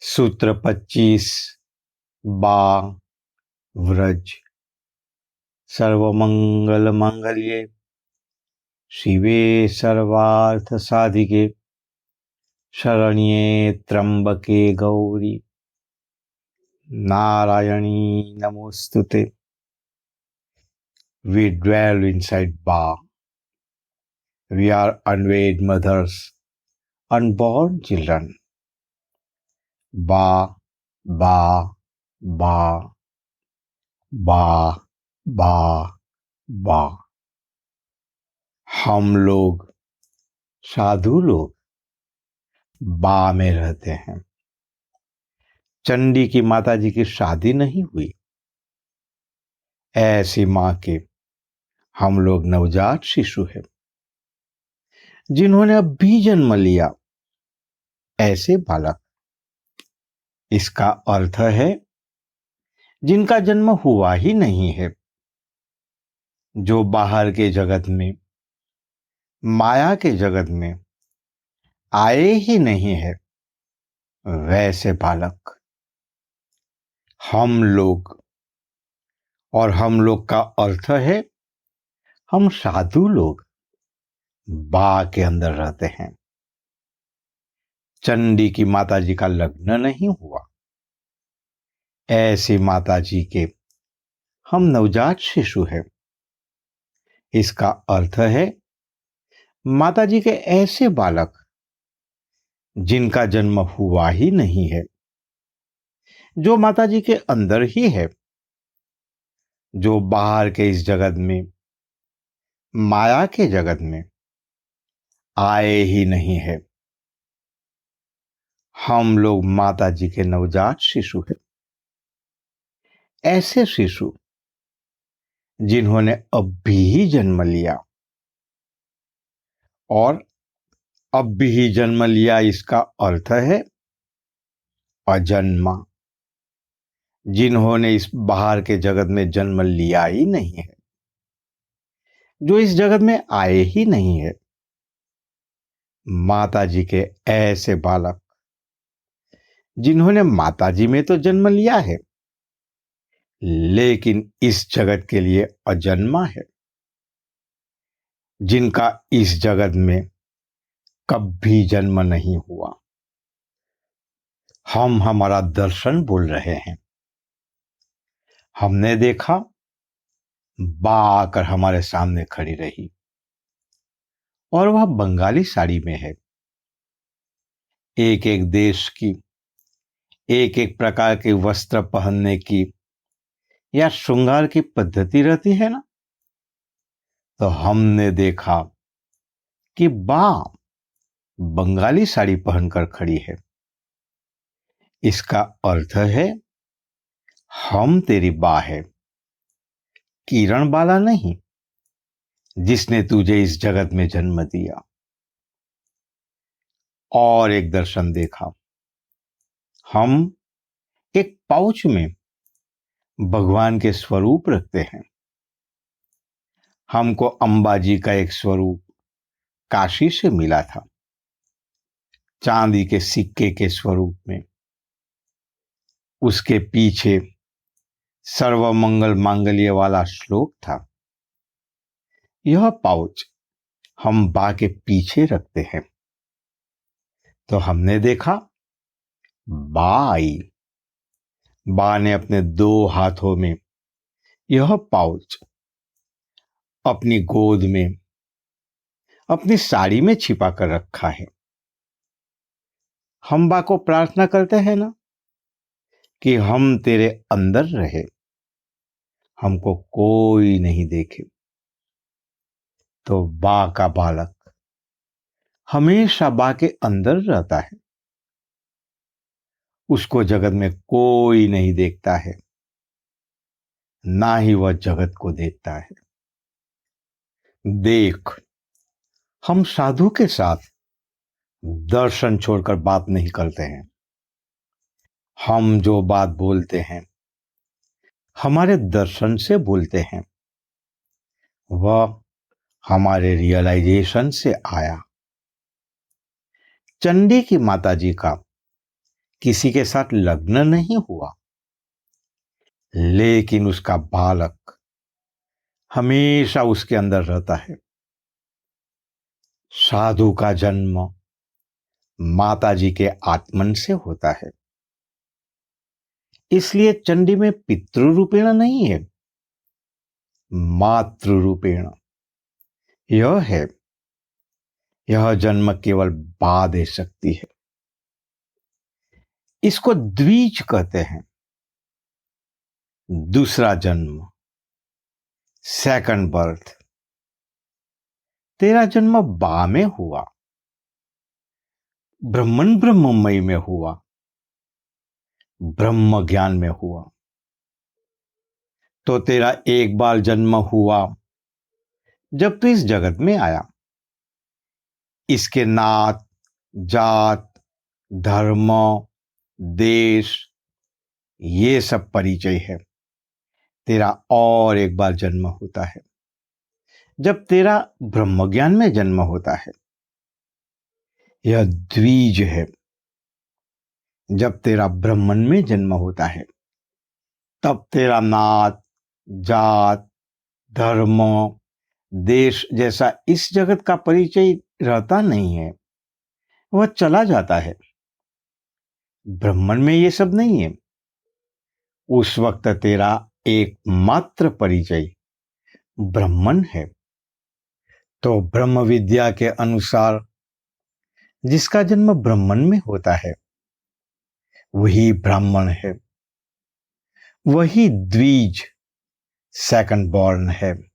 सूत्र 25। बा व्रज। सर्वमंगल मांगल्ये शिवे सर्वार्थ साधिके शरण्ये त्र्यंबके गौरी नारायणी नमोस्तुते। We dwell inside Ba. We are unwed mothers, unborn children. Ba, ba, ba, ba, ba, ba। हम लोग साधु लोग बा में रहते हैं। चंडी की माता जी की शादी नहीं हुई, ऐसी मां के हम लोग नवजात शिशु हैं, जिन्होंने अब भी जन्म लिया, ऐसे बालक। इसका अर्थ है जिनका जन्म हुआ ही नहीं है, जो बाहर के जगत में, माया के जगत में आए ही नहीं है, वैसे बालक हम लोग। और हम लोग का अर्थ है हम साधु लोग बा के अंदर रहते हैं। चंडी की माता जी का लग्न नहीं हुआ, ऐसी माता जी के हम नवजात शिशु हैं। इसका अर्थ है माता जी के ऐसे बालक जिनका जन्म हुआ ही नहीं है, जो माता जी के अंदर ही है, जो बाहर के इस जगत में, माया के जगत में आए ही नहीं है। हम लोग माता जी के नवजात शिशु हैं, ऐसे शिशु जिन्होंने अब भी जन्म लिया। और अब भी जन्म लिया, इसका अर्थ है अजन्मा, जिन्होंने इस बाहर के जगत में जन्म लिया ही नहीं है, जो इस जगत में आए ही नहीं है। माता जी के ऐसे बालक जिन्होंने माता जी में तो जन्म लिया है, लेकिन इस जगत के लिए अजन्मा है, जिनका इस जगत में कभी जन्म नहीं हुआ। हम हमारा दर्शन बोल रहे हैं। हमने देखा बा आकर हमारे सामने खड़ी रही, और वह बंगाली साड़ी में है। एक एक देश की एक एक प्रकार के वस्त्र पहनने की या श्रृंगार की पद्धति रहती है ना, तो हमने देखा कि बा बंगाली साड़ी पहनकर खड़ी है। इसका अर्थ है हम तेरी बा है, किरण बाला नहीं, जिसने तुझे इस जगत में जन्म दिया। और एक दर्शन देखा, हम एक पाउच में भगवान के स्वरूप रखते हैं। हमको अंबाजी का एक स्वरूप काशी से मिला था, चांदी के सिक्के के स्वरूप में। उसके पीछे सर्वमंगल मांगल्य वाला श्लोक था। यह पाउच हम बा के पीछे रखते हैं। तो हमने देखा बा आई। बा ने अपने 2 हाथों में यह पाउच अपनी गोद में, अपनी साड़ी में छिपा कर रखा है। हम बा को प्रार्थना करते हैं ना कि हम तेरे अंदर रहे, हमको कोई नहीं देखे। तो बा का बालक हमेशा बा के अंदर रहता है, उसको जगत में कोई नहीं देखता है, ना ही वह जगत को देखता है। देख, हम साधु के साथ दर्शन छोड़कर बात नहीं करते हैं। हम जो बात बोलते हैं, हमारे दर्शन से बोलते हैं, वह हमारे रियलाइजेशन से आया। चंडी की माता जी का किसी के साथ लग्न नहीं हुआ, लेकिन उसका बालक हमेशा उसके अंदर रहता है। साधु का जन्म माता जी के आत्मन से होता है, इसलिए चंडी में पितृरूपेण नहीं है, मातृरूपेण यह है। यह जन्म केवल बाध्य शक्ति है। इसको द्विज कहते हैं, दूसरा जन्म, सेकंड बर्थ। तेरा जन्म बा में हुआ, ब्रह्मन ब्रह्ममयी में हुआ, ब्रह्म ज्ञान में हुआ। तो तेरा एक बार जन्म हुआ जब तू इस जगत में आया। इसके नात, जात, धर्म, देश, ये सब परिचय है। तेरा और एक बार जन्म होता है जब तेरा ब्रह्म ज्ञान में जन्म होता है। यह द्विज है। जब तेरा ब्रह्मन में जन्म होता है तब तेरा नात, जात, धर्म, देश जैसा इस जगत का परिचय रहता नहीं है, वह चला जाता है। ब्रह्मन में ये सब नहीं है। उस वक्त तेरा एकमात्र परिचय ब्रह्मन है। तो ब्रह्म विद्या के अनुसार जिसका जन्म ब्रह्मन में होता है वही ब्राह्मण है, वही द्विज सेकंड बॉर्न है।